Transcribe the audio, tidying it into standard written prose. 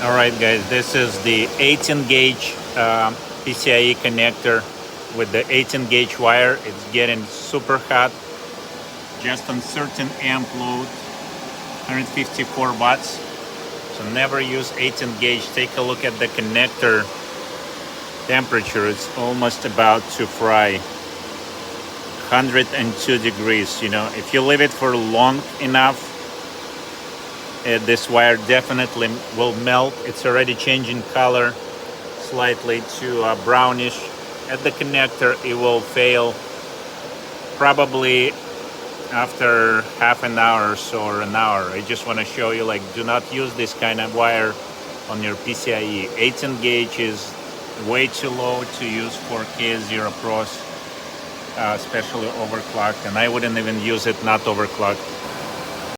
Alright guys, this is the 18 gauge PCIe connector with the 18 gauge wire. It's getting super hot just on certain amp load, 154 watts. So never use 18 gauge. Take a look at the connector temperature. It's almost about to fry. 102 degrees. You know, if you leave it for long enough, this wire definitely will melt. It's already changing color slightly to brownish. At the connector, it will fail probably after half an hour or so, or an hour. I just want to show you, like, do not use this kind of wire on your PCIe. 18 gauge is way too low to use for KS0PROs, especially overclocked, and I wouldn't even use it not overclocked.